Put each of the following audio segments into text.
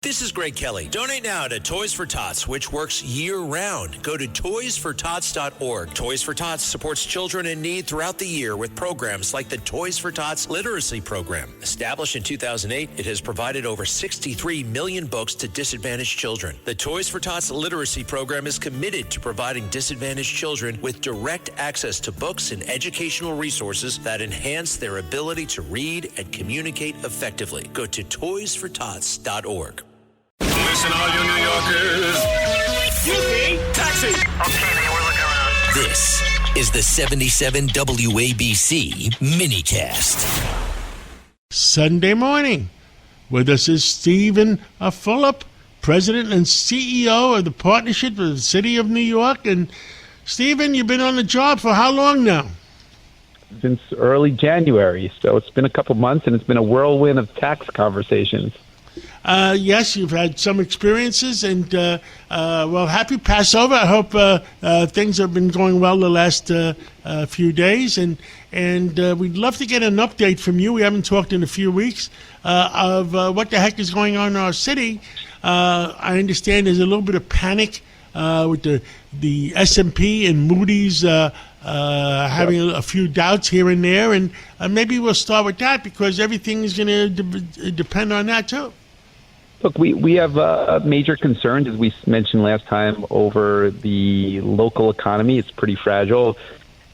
This is Greg Kelly. Donate now to Toys for Tots, which works year-round. Go to toysfortots.org. Toys for Tots supports children in need throughout the year with programs like the Toys for Tots Literacy Program. Established in 2008, it has provided over 63 million books to disadvantaged children. The Toys for Tots Literacy Program is committed to providing disadvantaged children with direct access to books and educational resources that enhance their ability to read and communicate effectively. Go to toysfortots.org. Listen, all you New Yorkers. You see? Taxi. Okay, man, we're looking around. This is the 77 WABC minicast. Sunday morning. With us is Stephen Fulop, President and CEO of the Partnership of the City of New York. And Stephen, you've been on the job for how long now? Since early January. So it's been a couple months, and it's been a whirlwind of tax conversations. Yes, you've had some experiences, and well, happy Passover. I hope things have been going well the last few days, and we'd love to get an update from you. We haven't talked in a few weeks of what the heck is going on in our city. I understand there's a little bit of panic with the S&P and Moody's having a few doubts here and there, and maybe we'll start with that because everything is going to depend on that too. Look, we have major concerns, as we mentioned last time, over the local economy. It's pretty fragile.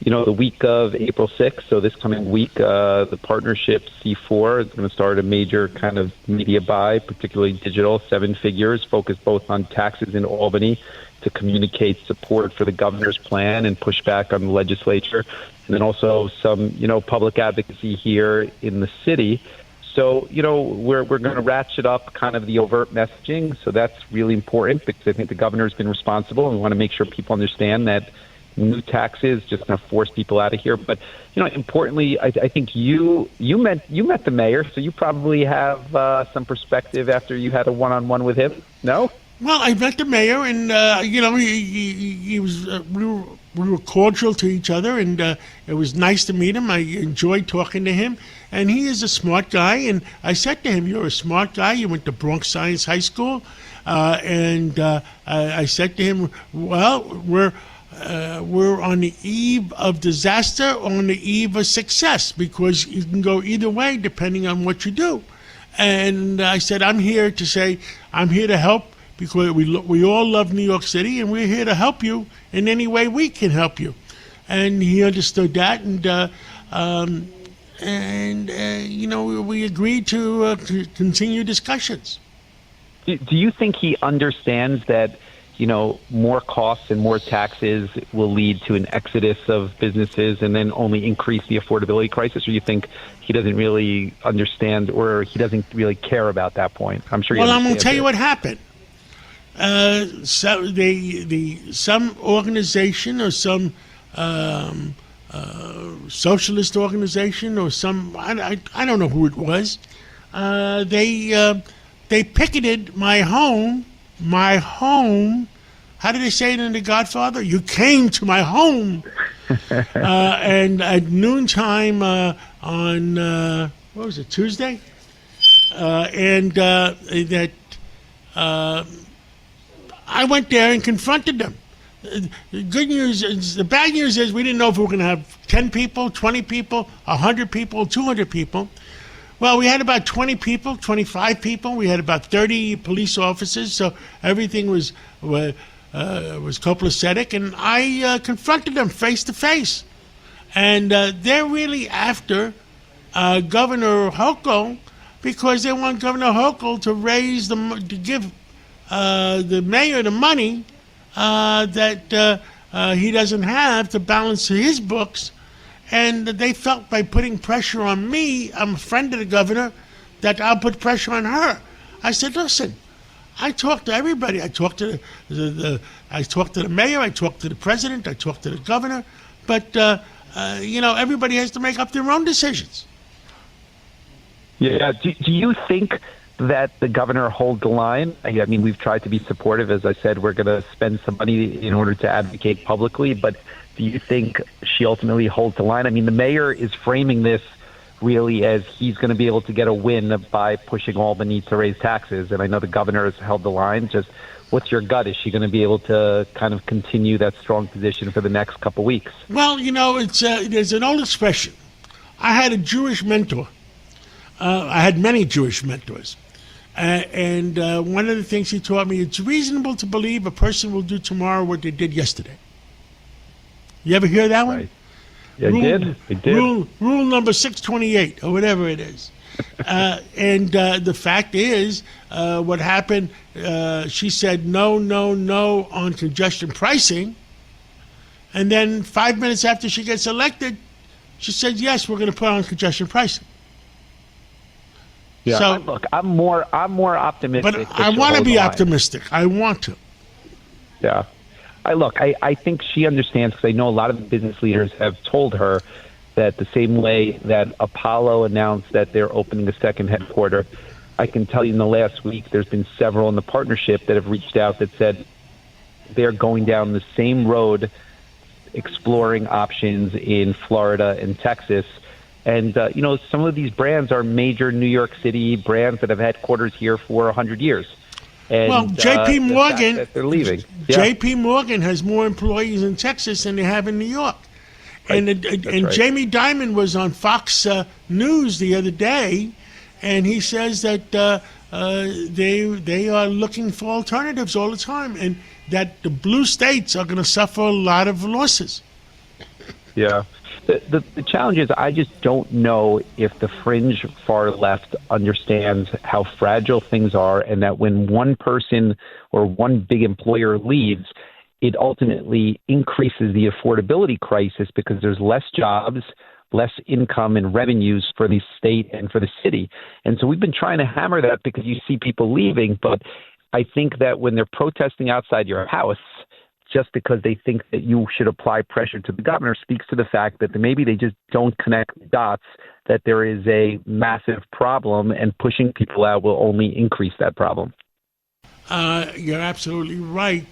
You know, the week of April 6th, so this coming week, the partnership C4 is going to start a major kind of media buy, particularly digital, 7 figures, focused both on taxes in Albany to communicate support for the governor's plan and push back on the legislature, and then also some, public advocacy here in the city. So, we're going to ratchet up kind of the overt messaging. So that's really important because I think the governor's been responsible, and we want to make sure people understand that new taxes just going to force people out of here. But, importantly, I think you met the mayor, so you probably have some perspective after you had a one-on-one with him. No? Well, I met the mayor, and he was. We were cordial to each other, and it was nice to meet him. I enjoyed talking to him, and he is a smart guy. And I said to him, "You're a smart guy. You went to Bronx Science High School," and I said to him, "Well, we're on the eve of disaster or on the eve of success because you can go either way depending on what you do." And I said, "I'm here to help." Because we all love New York City, and we're here to help you in any way we can help you. And he understood that, and we agreed to continue discussions. Do you think he understands that, more costs and more taxes will lead to an exodus of businesses and then only increase the affordability crisis? Or you think he doesn't really understand, or he doesn't really care about that point? I'm sure. Well, I'm going to tell you what happened. Some organization or some socialist organization or some I don't know who it was. They picketed my home. How did they say it in The Godfather? You came to my home. And at noontime on what was it, Tuesday? I went there and confronted them. The good news is, the bad news is we didn't know if we were going to have 10 people, 20 people, 100 people, 200 people. Well, we had about 20 people, 25 people. We had about 30 police officers, so everything was copacetic. And I confronted them face to face. And they're really after Governor Hochul because they want Governor Hochul to give the mayor the money that he doesn't have to balance his books, and they felt by putting pressure on me, I'm a friend of the governor, that I'll put pressure on her. I said, listen, I talked to everybody. I talked to the mayor, I talked to the president, I talked to the governor, but everybody has to make up their own decisions. Yeah. Do you think that the governor holds the line? I mean, we've tried to be supportive. As I said, we're going to spend some money in order to advocate publicly, but do you think she ultimately holds the line? I mean, the mayor is framing this really as he's going to be able to get a win by pushing Albany to raise taxes. And I know the governor has held the line. Just what's your gut? Is she going to be able to kind of continue that strong position for the next couple weeks? Well, it's there's an old expression. I had a Jewish mentor. I had many Jewish mentors. And one of the things he taught me, it's reasonable to believe a person will do tomorrow what they did yesterday. You ever hear that one? Right. Yeah, I did. Rule number 628, or whatever it is. And the fact is, what happened, she said no on congestion pricing. And then 5 minutes after she gets elected, she said, yes, we're going to put on congestion pricing. Yeah, so, look, I'm more optimistic. But I want to be optimistic. I want to. Yeah. I think she understands, because I know a lot of the business leaders have told her that the same way that Apollo announced that they're opening a second headquarters, I can tell you in the last week there's been several in the partnership that have reached out that said they're going down the same road, exploring options in Florida and Texas. And, some of these brands are major New York City brands that have headquarters here for 100 years. And, well, J.P. Morgan, they're leaving. Yeah. J.P. Morgan has more employees in Texas than they have in New York. Right. And right. Jamie Dimon was on Fox News the other day, and he says that they are looking for alternatives all the time, and that the blue states are going to suffer a lot of losses. Yeah. The challenge is I just don't know if the fringe far left understands how fragile things are, and that when one person or one big employer leaves, it ultimately increases the affordability crisis because there's less jobs, less income and revenues for the state and for the city. And so we've been trying to hammer that because you see people leaving, but I think that when they're protesting outside your house, just because they think that you should apply pressure to the governor, speaks to the fact that maybe they just don't connect the dots, that there is a massive problem, and pushing people out will only increase that problem. You're absolutely right.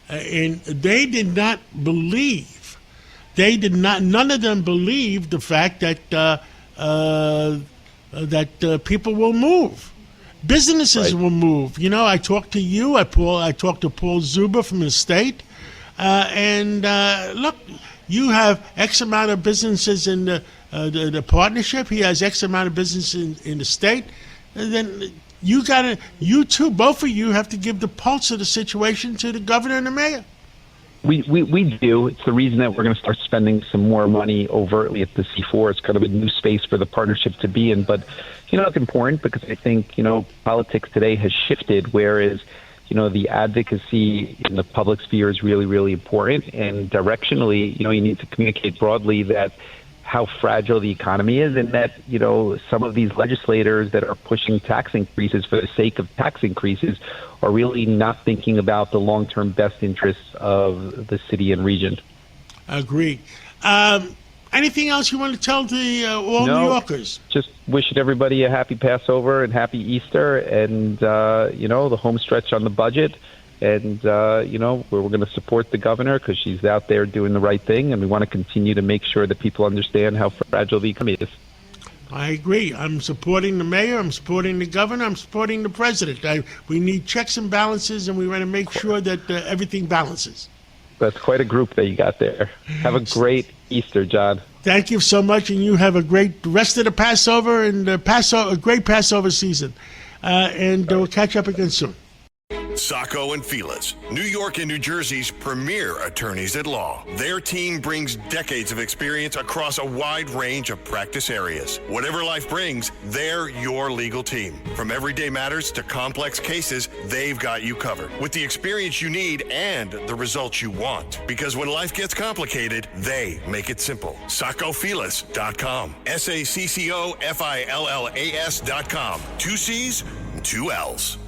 And they did not believe, none of them believed the fact that people will move. Businesses will move. I talked to you. I talked to Paul Zuber from the state. Look, you have X amount of businesses in the partnership. He has X amount of business in the state. And then you two, both of you have to give the pulse of the situation to the governor and the mayor. We do. It's the reason that we're going to start spending some more money overtly at the C4. It's kind of a new space for the partnership to be in. But, it's important because I think, politics today has shifted, whereas, the advocacy in the public sphere is really, really important. And directionally, you need to communicate broadly that how fragile the economy is, and that, some of these legislators that are pushing tax increases for the sake of tax increases are really not thinking about the long-term best interests of the city and region. Agreed. Anything else you want to tell the all New Yorkers? Just wishing everybody a happy Passover and happy Easter, and, the home stretch on the budget. And, we're going to support the governor because she's out there doing the right thing, and we want to continue to make sure that people understand how fragile the economy is. I agree. I'm supporting the mayor. I'm supporting the governor. I'm supporting the president. We need checks and balances, and we want to make sure that everything balances. That's quite a group that you got there. Have a great Easter, John. Thank you so much, and you have a great rest of the Passover and a great Passover season. We'll catch up again soon. Sacco and Felix, New York and New Jersey's premier attorneys at law. Their team brings decades of experience across a wide range of practice areas. Whatever life brings, they're your legal team. From everyday matters to complex cases, they've got you covered with the experience you need and the results you want. Because when life gets complicated, they make it simple. SaccoFilas.com. SACCOFILLAS.com. 2 C's, 2 L's.